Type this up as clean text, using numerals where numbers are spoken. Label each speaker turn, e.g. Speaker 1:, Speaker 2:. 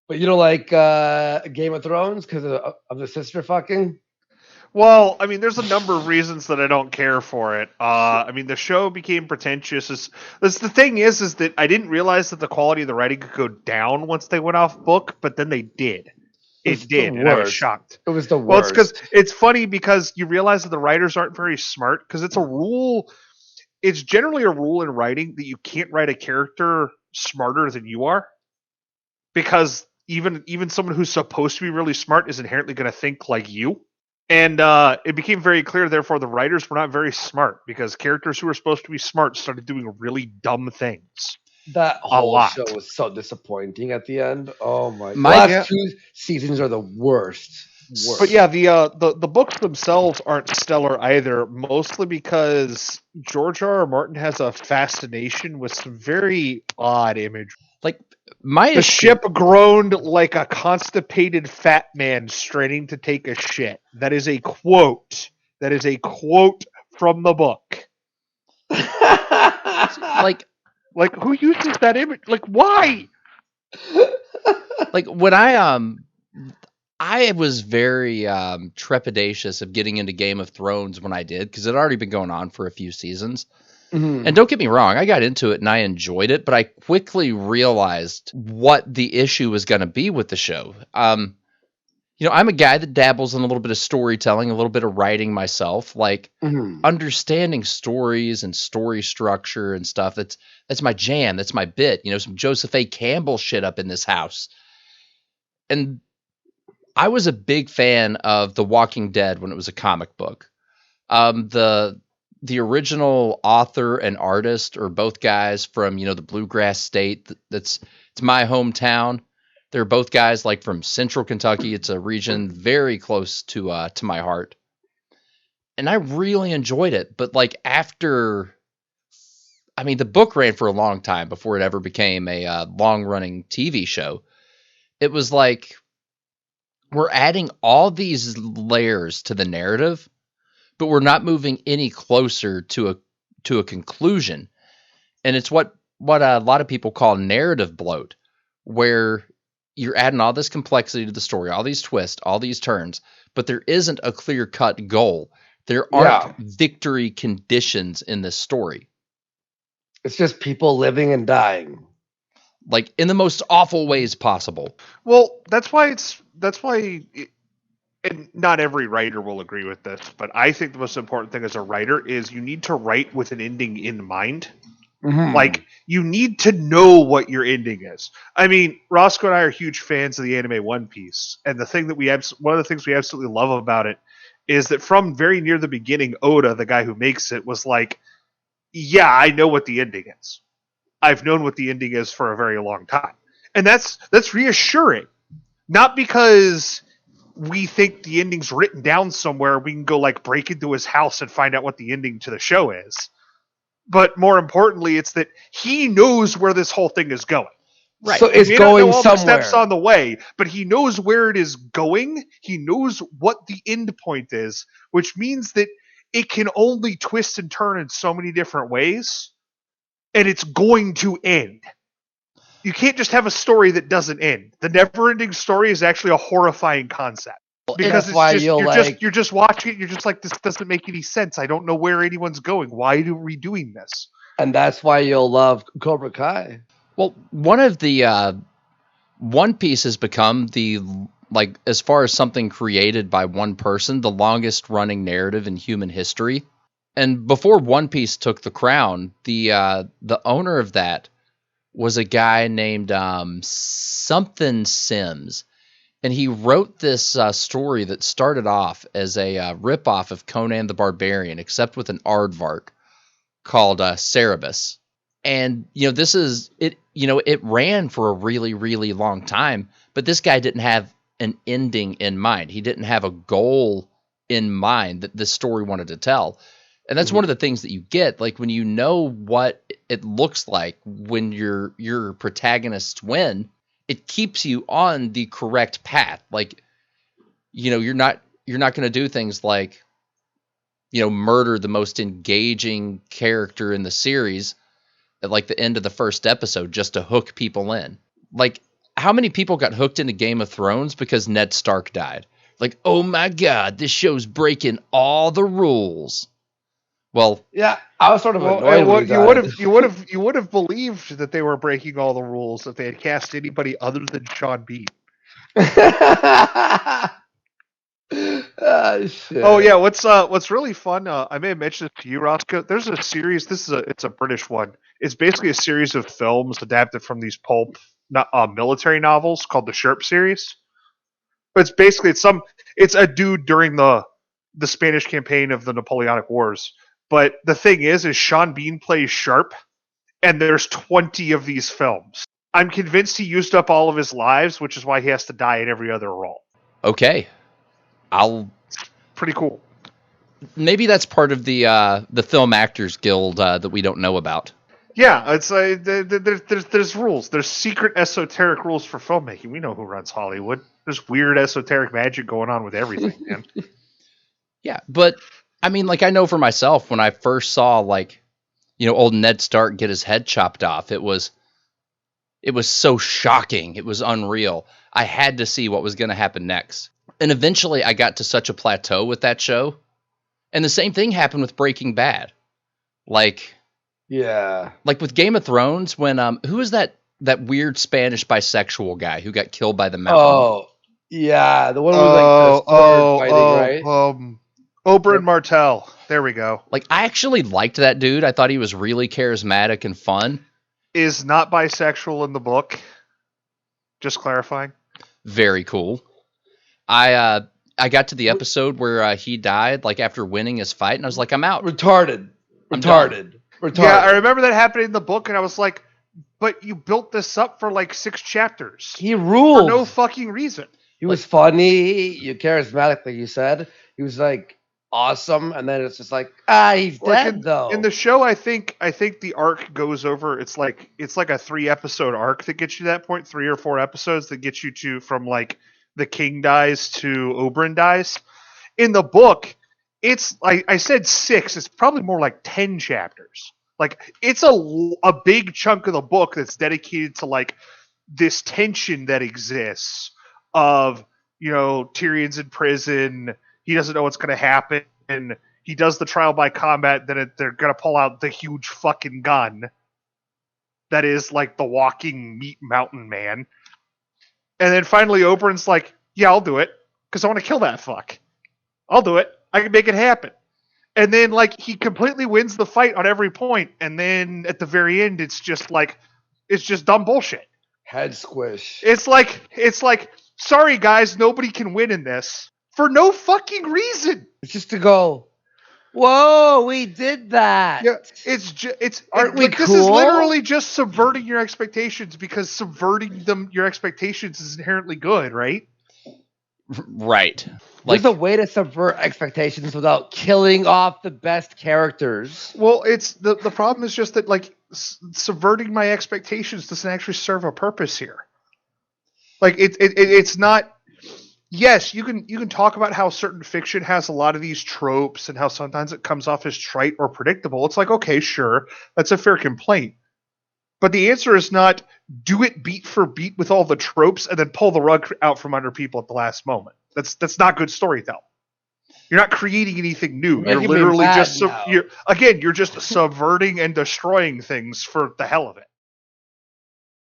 Speaker 1: But you don't like Game of Thrones because of the sister fucking?
Speaker 2: Well, I mean, there's a number of reasons that I don't care for it. I mean, the show became pretentious. The thing is that I didn't realize that the quality of the writing could go down once they went off book, but then they did.
Speaker 1: It's
Speaker 2: It
Speaker 1: the
Speaker 2: did, and I was
Speaker 1: worst.
Speaker 2: shocked.
Speaker 1: It was the
Speaker 2: Well, it's because
Speaker 1: worst.
Speaker 2: it's funny because you realize that the writers aren't very smart because it's a rule. It's generally a rule in writing that you can't write a character smarter than you are because even someone who's supposed to be really smart is inherently going to think like you. And it became very clear, therefore, the writers were not very smart because characters who were supposed to be smart started doing really dumb things
Speaker 1: That
Speaker 2: a
Speaker 1: whole
Speaker 2: lot.
Speaker 1: show was so disappointing at the end. Oh my! The
Speaker 3: My-
Speaker 1: last
Speaker 2: Yeah.
Speaker 1: 2 seasons are the worst.
Speaker 2: But yeah, the books themselves aren't stellar either, mostly because George R. Martin has a fascination with some very odd imagery.
Speaker 3: Like my
Speaker 2: The
Speaker 3: issue,
Speaker 2: ship groaned like a constipated fat man straining to take a shit. That is a quote. That is a quote from the book.
Speaker 3: like
Speaker 2: Like, who uses that image? Like, why?
Speaker 3: like when I was very trepidatious of getting into Game of Thrones when I did, because it had already been going on for a few seasons.
Speaker 1: Mhm.
Speaker 3: And don't get me wrong, I got into it and I enjoyed it, but I quickly realized what the issue was going to be with the show. I'm a guy that dabbles in a little bit of storytelling, a little bit of writing myself, like
Speaker 1: Mhm.
Speaker 3: understanding stories and story structure and stuff. That's my jam. That's my bit. Some Joseph A. Campbell shit up in this house. And I was a big fan of The Walking Dead when it was a comic book. The original author and artist are both guys from the bluegrass state. It's my hometown. They're both guys like from Central Kentucky. It's a region very close to my heart, and I really enjoyed it. But like the book ran for a long time before it ever became a long running TV show. It was like we're adding all these layers to the narrative, but we're not moving any closer to a conclusion. And it's what a lot of people call narrative bloat, where you're adding all this complexity to the story, all these twists, all these turns, but there isn't a clear-cut goal. There aren't victory conditions in this story.
Speaker 1: It's just people living and dying.
Speaker 3: Like in the most awful ways possible.
Speaker 2: Well, that's why and not every writer will agree with this, but I think the most important thing as a writer is you need to write with an ending in mind.
Speaker 1: Mhm.
Speaker 2: Like, you need to know what your ending is. I mean, Roscoe and I are huge fans of the anime One Piece, and one of the things we absolutely love about it is that from very near the beginning, Oda, the guy who makes it, was like, yeah, I know what the ending is. I've known what the ending is for a very long time. And that's reassuring. Not because we think the ending's written down somewhere, we can go like break into his house and find out what the ending to the show is. But more importantly, it's that he knows where this whole thing is going.
Speaker 3: Right.
Speaker 1: So it's
Speaker 2: He may
Speaker 1: going
Speaker 2: not know all
Speaker 1: somewhere.
Speaker 2: the steps on the way, but he knows where it is going. He knows what the end point is, which means that it can only twist and turn in so many different ways, and it's going to end. You can't just have a story that doesn't end. The never-ending story is actually a horrifying concept. Because
Speaker 1: that's why
Speaker 2: you're just watching it, you're just like, this doesn't make any sense. I don't know where anyone's going. Why are we doing this?
Speaker 1: and that's why you'll love Cobra Kai.
Speaker 3: Well, one of the One Piece has become like as far as something created by one person, the longest running narrative in human history. And before One Piece took the crown, the owner of that was a guy named something Sims, and he wrote this story that started off as a ripoff of Conan the Barbarian, except with an aardvark called Cerebus. And this is it. It ran for a really, really long time, but this guy didn't have an ending in mind. He didn't have a goal in mind that this story wanted to tell. And that's one of the things that you get, like when you know what it looks like when your protagonists win, it keeps you on the correct path. Like, you're not going to do things like, murder the most engaging character in the series at like the end of the first episode just to hook people in. Like, how many people got hooked into Game of Thrones because Ned Stark died? Like, oh my God, this show's breaking all the rules. Well,
Speaker 1: Yeah, I was sort of
Speaker 2: Well,
Speaker 1: annoyed when he died.
Speaker 2: you would have believed that they were breaking all the rules if they had cast anybody other than Sean Bean.
Speaker 1: Shit.
Speaker 2: Oh yeah, what's really fun? I may have mentioned it to you, Roscoe. There's a series. It's a British one. It's basically a series of films adapted from these pulp military novels called the Excerpt series. But it's basically it's a dude during the Spanish campaign of the Napoleonic Wars. But the thing is Sean Bean plays Sharp, and there's 20 of these films. I'm convinced he used up all of his lives, which is why he has to die in every other role.
Speaker 3: okay.
Speaker 2: Pretty cool.
Speaker 3: Maybe that's part of the Film Actors Guild that we don't know about.
Speaker 2: Yeah, it's there's rules. There's secret esoteric rules for filmmaking. We know who runs Hollywood. There's weird esoteric magic going on with everything, man.
Speaker 3: Yeah, but I mean, like, I know for myself, when I first saw, like, old Ned Stark get his head chopped off, it was so shocking. It was unreal. I had to see what was going to happen next. And eventually I got to such a plateau with that show. And the same thing happened with Breaking Bad. Like with Game of Thrones, when who was that weird Spanish bisexual guy who got killed by the mountain?
Speaker 1: Oh, yeah, the one with like the sword fighting, right?
Speaker 2: Oberyn Martell. There we go.
Speaker 3: Like, I actually liked that dude. I thought he was really charismatic and fun.
Speaker 2: Is not bisexual in the book. Just clarifying.
Speaker 3: Very cool. I got to the episode where he died, like, after winning his fight, and I was like, I'm out.
Speaker 1: Retarded.
Speaker 2: Yeah, I remember that happening in the book, and I was like, but you built this up for like 6 chapters.
Speaker 1: He ruled.
Speaker 2: For no fucking reason.
Speaker 1: He was funny, charismatic, like you said. He was like awesome, and then it's just like, he's dead though.
Speaker 2: In the show, I think the arc goes over. It's like a 3-episode arc that gets you to that point, 3 or 4 episodes that gets you to from like the king dies to Oberyn dies. In the book, it's like I said 6. It's probably more like 10 chapters. Like, it's a big chunk of the book that's dedicated to like this tension that exists of, Tyrion's in prison. He doesn't know what's going to happen. And he does the trial by combat. Then they're going to pull out the huge fucking gun that is like the walking meat mountain man. And then finally Oberyn's like, yeah, I'll do it because I want to kill that fuck. I'll do it. I can make it happen. And then like he completely wins the fight on every point. And then at the very end, it's just dumb bullshit.
Speaker 1: Head squish.
Speaker 2: It's like, sorry guys, nobody can win in this for no fucking reason.
Speaker 1: It's just to go, whoa, we did that.
Speaker 2: Yeah,
Speaker 1: Aren't we cool?
Speaker 2: This is literally just subverting your expectations, because subverting your expectations is inherently good, right?
Speaker 3: Right.
Speaker 1: There's a way to subvert expectations without killing off the best characters.
Speaker 2: Well, it's the problem is just that like subverting my expectations doesn't actually serve a purpose here. Like it's not. Yes, you can talk about how certain fiction has a lot of these tropes and how sometimes it comes off as trite or predictable. It's like, okay, sure, that's a fair complaint. But the answer is not do it beat for beat with all the tropes and then pull the rug out from under people at the last moment. That's not good storytelling. You're not creating anything new. You're literally just you're just subverting and destroying things for the hell of it.